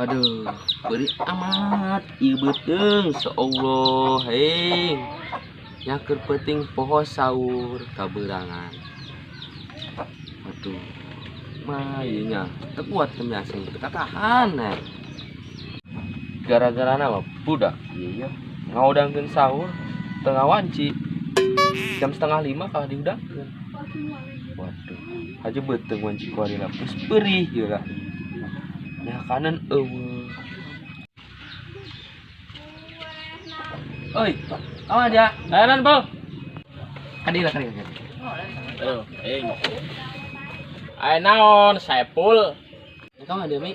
Aduh, beri amat ieu beuteung Allah heng. Nyaker penting poho sahur kaberangan. Aduh. Mah ieu nya teu kuat kami asing teu katahan nah. Gara-gara nama budak ieu ngaudangkeun sahur tengah wanci. Jam setengah 5 kalah diudangkeun. Waduh, aja beuteung wanci ku ari lapus perih ieu lah. Ya kanan eueuh. Oi, awan aja. Layanan, Pol. Kadila. Aduh, aing naon, Saepul. Kamu ada mi?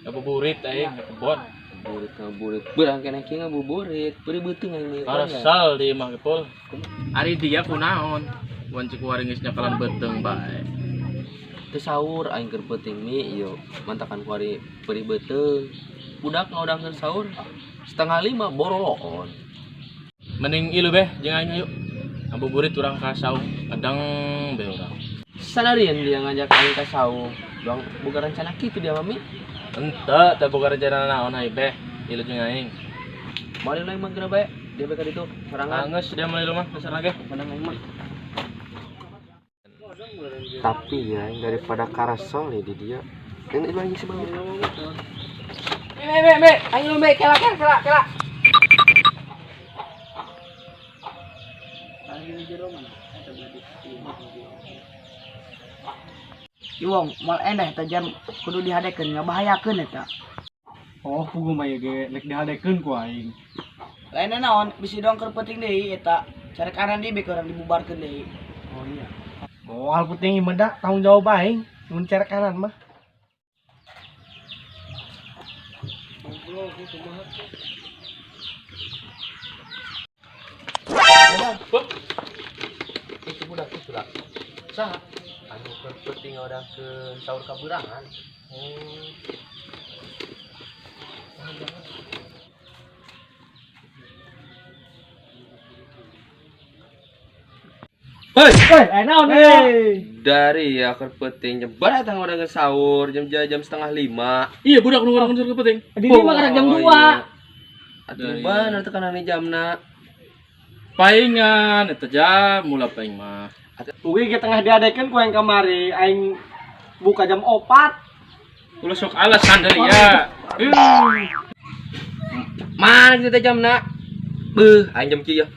Ngabuburit aing ke kebon. Ngabuburit. Berang kena kieu ngabuburit. Beri beuteung aing. Karesel di imah ge, Pol. Ari dia kunaon? Wanci ku ari geus nyakalan beuteung bae. Teu sahur aing keur penting mi ieu mantakan ku ari beri beuteung. Budak ngaudangkeun sahur setengah 5 boroloon. Mending ieu beh jeung aing ayo. Ngabuburit urang ka saung, kadang be urang. Sanadieun dia ngajak aing ka saung. Doang boga rencana kitu dia mami. Henteu, teu boga rencana naon hai beh. Ieu jeung aing. Mari lain mah geura bae. Dia beka ditu sorangan. Geus dia meuli rumah dasar lagi. Menang aing mah. Tapi ya daripada karasol ya di dia. Dan itu lagi sebelum Me, ayo me, kela. Iwong, mal endah eta jam kudu dihadekeun ngabahayakeun eta. Oh, pugu mah ge lek dihadekeun ku aing. Lain naon, bisi dong keur penting deui eta. Cara kanan di bek urang dibubarkeun deui. Oh iya. Oh, hal penting ieu da tanggung jawab aing. Mun cara kanan mah. itu budak. Saha? Anu keur penting ngaudangkeun sahur kaberangan. Hei, naon hei? Dari ya keur penting nyebar eta ngaudangkeun sahur jam setengah 5. Iya, budak nu urang keur penting. Di mah karek jam 2. Atuh bener tekan ane jamna. Paingan eta jam mula paing mah. Ugi ge tengah dihadekeun ku aing kamari, aing buka jam 4. Ulah sok alasan deui ya. Mana kitu teh jamna? Beuh, aing jam kieu.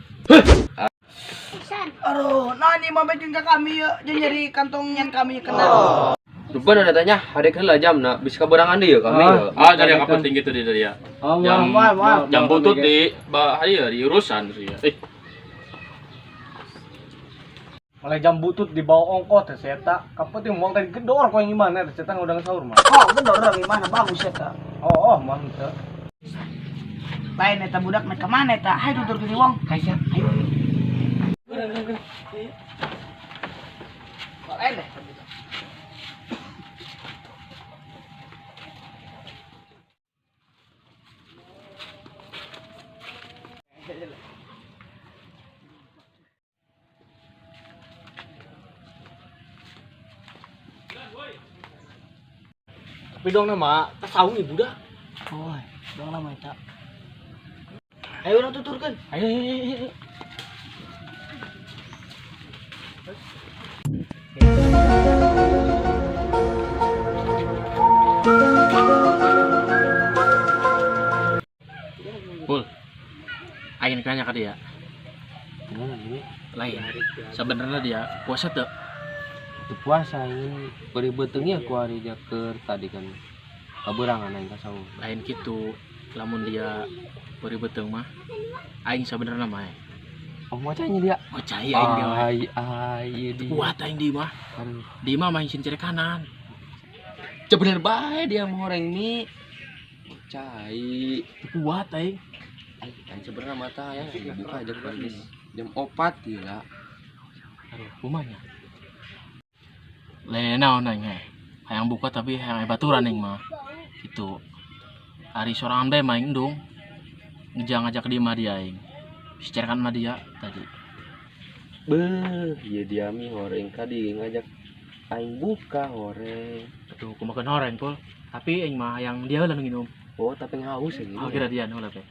Aduh, nah ini mah bejeun ka kami ya, jeung nyari kantong nyan kami kena. Bener datanya hadekeun lah jamna bisa kaberangan deui kami. Ah, dari apa penting gitu di dia. Jam butut di bahaya di urusan sih ya. Mulai jam butut dibawa ongkos teh eta. Kapenting uang tadi gedor ku yang gimana teh eta ngudang sahur mah. Oh, bener urang gimana bagus eta. Oh, mah teu. Lain eta budak mah ka mana eta? Hayu tutur ke wong. Kaisa, hayu. Mal endah. Tapi dong nama kasaung ibu dah. Oh, dong lama eta. Ayo urang tuturkeun. Ayo. Pul. Aing nanya ka dia. Gimana nih? Lain. Sebenarnya dia puasa teu? Itu puasa ini beri beuteungnya ku ari jaker tadi kan kaberangan aing ka sahur. Lain gitu. Lamun dia beri beuteung mah aing sebenarnya mah. Oh macanya dia. Percaya aing dia. Ai dia. Kuat aing di mah. Aduh. Di mah main cari kanan. Bener bae dia mau goreng mie. Cai. Kuat aing. Aing sebenarnya mata ya buka aja geus jam 4 ya. Aduh, kumanya. Naon aing hayang buka tapi hayang baturan aing mah. Gitu. Ari sorangan bae main endung. Ngajak di mah dia aing. Bicarakan mah dia tadi. Beuh, ieu dia mi goreng tadi ngajak aing buka goreng. Aduh, kumakan horeng pul. Tapi aing mah yang dia lah nginum. Oh, tapi haus ini. Oh, kira dia nolak ya.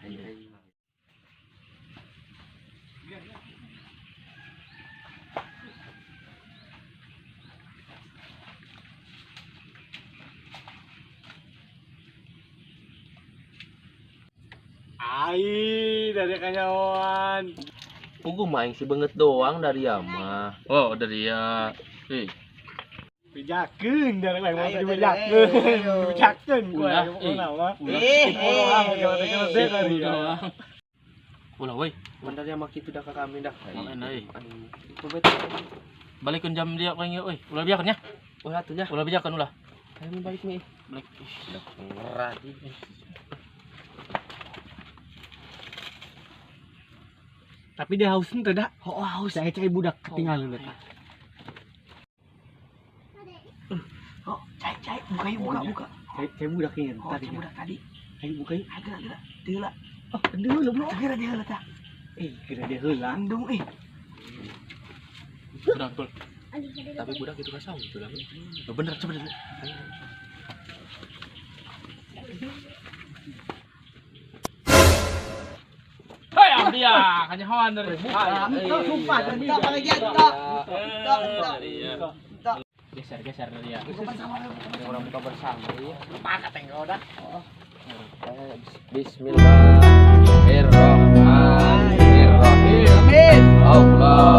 Ai, dari kanyawan. Pugu main si banget doang dari ama. Oh, dari dia. Pijakeun dari lain mau Ayo, dipijakeun. ayo. Pijakeun Ulah, gua nama. Ulah, woi. Mandar yang mak itu dah ke kami dah. Main ai. Betul. Balikin jam dia kau ingat, woi. Ulah biarkan ya. Ulah tuh dah. Ulah biarkan ulah. Ayo balik nih. Balik. Udah ngerah di. Tapi dia haus ente dah. Oh, haus. Saya cai budak ketinggalan eta. Oh, cai, buka. Cai budak ini Oh, tadi. cai budak tadi. Ayo buka yuk. Ayo gerak. Deula. Oh, deul bro. Gerak deula tah. Kira dia heula. Andung Udah, betul. Tapi budak itu kasau itu dah. Oh, bener, coba dulu. Hei, dia kanyawan dari. Sumpah, entak lagi entak. Geser dari dia. Orang buka bersama ya. Pakat engkau dah. Bismillahirrahmanirrahim. Amin. Allah